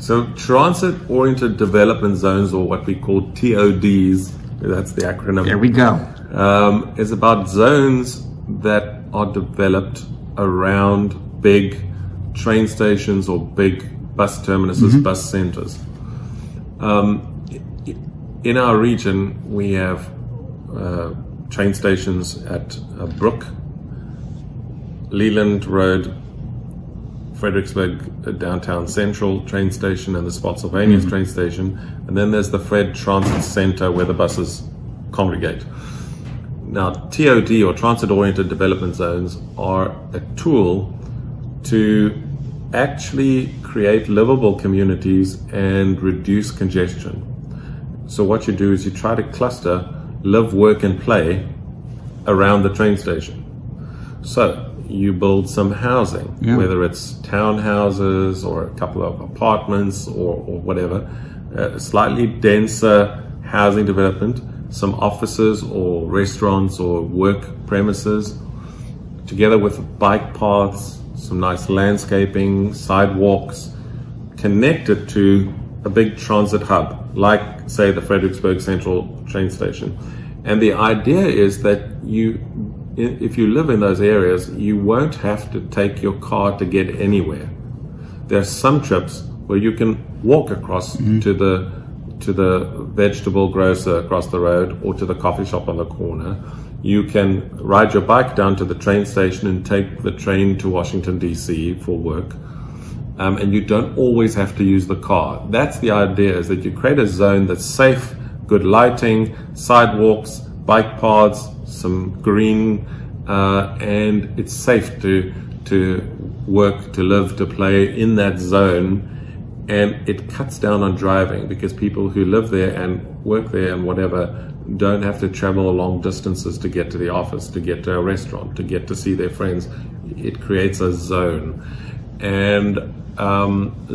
So transit-oriented development zones, or what we call TODs, that's the acronym. There we go. Is about zones that are developed around big train stations or big bus terminuses, bus centers. In our region, we have train stations at Brook, Leland Road, Fredericksburg Downtown Central train station, and the Spotsylvania train station. And then there's the Fred Transit Center where the buses congregate. Now, TOD, or Transit-Oriented Development Zones, are a tool to actually create livable communities and reduce congestion. So what you do is you try to cluster live, work, and play around the train station. So you build some housing, whether it's townhouses or a couple of apartments or whatever, slightly denser housing development, some offices or restaurants or work premises, together with bike paths, some nice landscaping, sidewalks, connected to a big transit hub, like, say, the Fredericksburg Central train station. And the idea is that if you live in those areas, you won't have to take your car to get anywhere. There are some trips where you can walk across to the vegetable grocer across the road or to the coffee shop on the corner. You can ride your bike down to the train station and take the train to Washington, D.C. for work. And you don't always have to use the car. That's the idea, is that you create a zone that's safe, good lighting, sidewalks, bike paths, some green, and it's safe to work, to live, to play in that zone. And it cuts down on driving, because people who live there and work there and whatever don't have to travel long distances to get to the office, to get to a restaurant, to get to see their friends. It creates a zone. And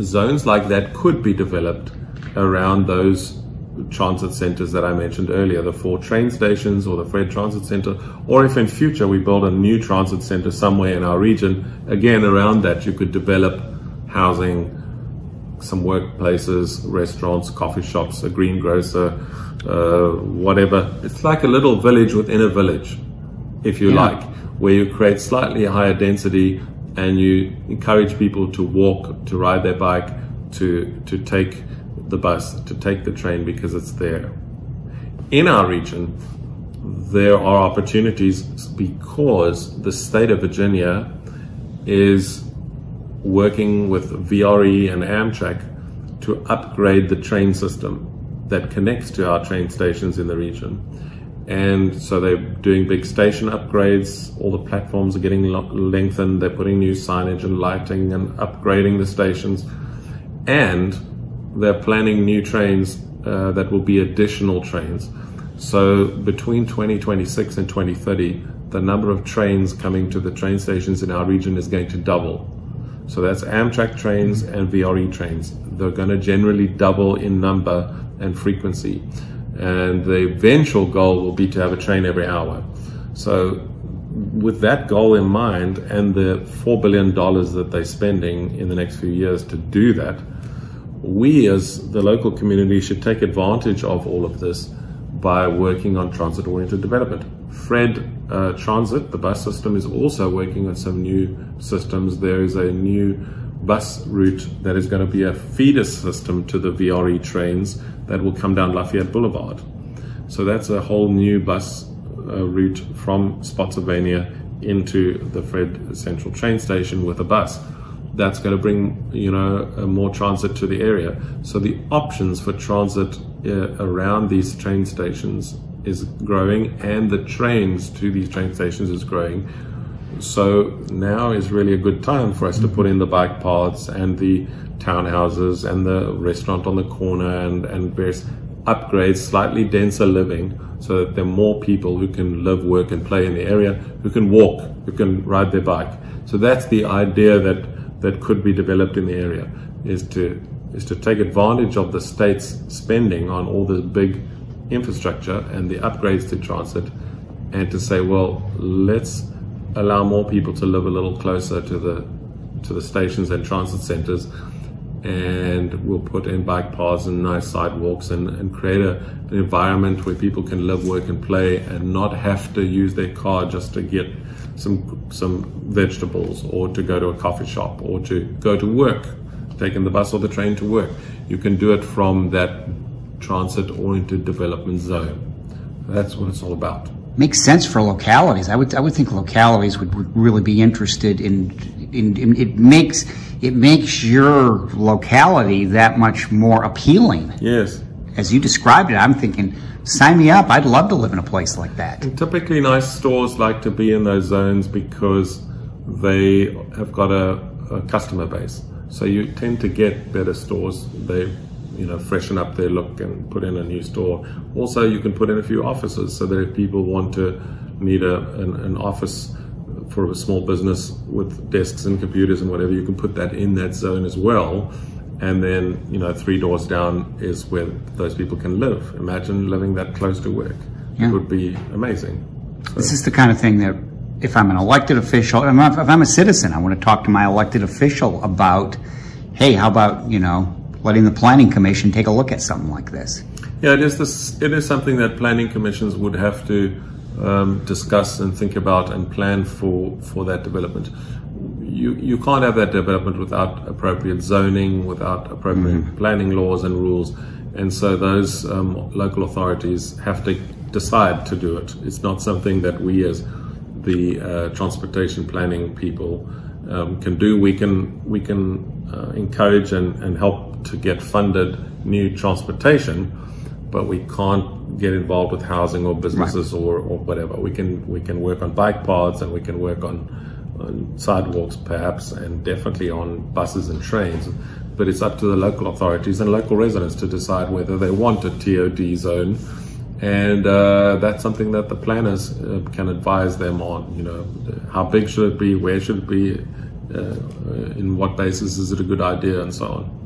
zones like that could be developed around those transit centers that I mentioned earlier, the 4 train stations or the Fred Transit Center, or if in future we build a new transit center somewhere in our region, again, around that you could develop housing, some workplaces, restaurants, coffee shops, a greengrocer, whatever. It's like a little village within a village, if you like, where you create slightly higher density and you encourage people to walk, to ride their bike, to take the bus, to take the train, because it's there. In our region, there are opportunities because the state of Virginia is working with VRE and Amtrak to upgrade the train system that connects to our train stations in the region. And so they're doing big station upgrades. All the platforms are getting lengthened. They're putting new signage and lighting and upgrading the stations. And they're planning new trains that will be additional trains. So between 2026 and 2030, the number of trains coming to the train stations in our region is going to double. So that's Amtrak trains and VRE trains. They're going to generally double in number and frequency. And the eventual goal will be to have a train every hour. So with that goal in mind, and the $4 billion that they're spending in the next few years to do that, we as the local community should take advantage of all of this by working on transit-oriented development. Fred Transit, the bus system, is also working on some new systems. There is a new bus route that is going to be a feeder system to the VRE trains that will come down Lafayette Boulevard. So that's a whole new bus route from Spotsylvania into the Fred Central train station with a bus. That's going to bring, more transit to the area. So the options for transit around these train stations is growing, and the trains to these train stations is growing. So now is really a good time for us to put in the bike paths and the townhouses and the restaurant on the corner and various upgrades, slightly denser living, so that there are more people who can live, work, and play in the area, who can walk, who can ride their bike. So that's the idea that could be developed in the area, is to take advantage of the state's spending on all this big infrastructure and the upgrades to transit, and to say, well, let's allow more people to live a little closer to the stations and transit centers, and we'll put in bike paths and nice sidewalks and create an environment where people can live, work and play and not have to use their car just to get some vegetables or to go to a coffee shop or to go to work, taking the bus or the train to work. You can do it from that transit-oriented development zone. That's what it's all about. Makes sense for localities. I would think localities would really be interested in it makes your locality that much more appealing. Yes. As you described it, I'm thinking, sign me up. I'd love to live in a place like that. And typically nice stores like to be in those zones because they have got a customer base. So you tend to get better stores. They freshen up their look and put in a new store. Also, you can put in a few offices so that if people need an office for a small business with desks and computers and whatever, you can put that in that zone as well. And then, 3 doors down is where those people can live. Imagine living that close to work. Yeah. It would be amazing. So. This is the kind of thing that if I'm an elected official, if I'm a citizen, I want to talk to my elected official about, hey, how about, letting the Planning Commission take a look at something like this? Yeah, it is something that planning commissions would have to discuss and think about and plan for that development. You can't have that development without appropriate zoning, without appropriate planning laws and rules, and so those local authorities have to decide to do it. It's not something that we as the transportation planning people can do. We can encourage and help to get funded new transportation, but we can't get involved with housing or businesses or whatever. We can work on bike paths and we can work on sidewalks perhaps, and definitely on buses and trains, but it's up to the local authorities and local residents to decide whether they want a TOD zone, and that's something that the planners can advise them on. How big should it be, where should it be, in what basis is it a good idea, and so on.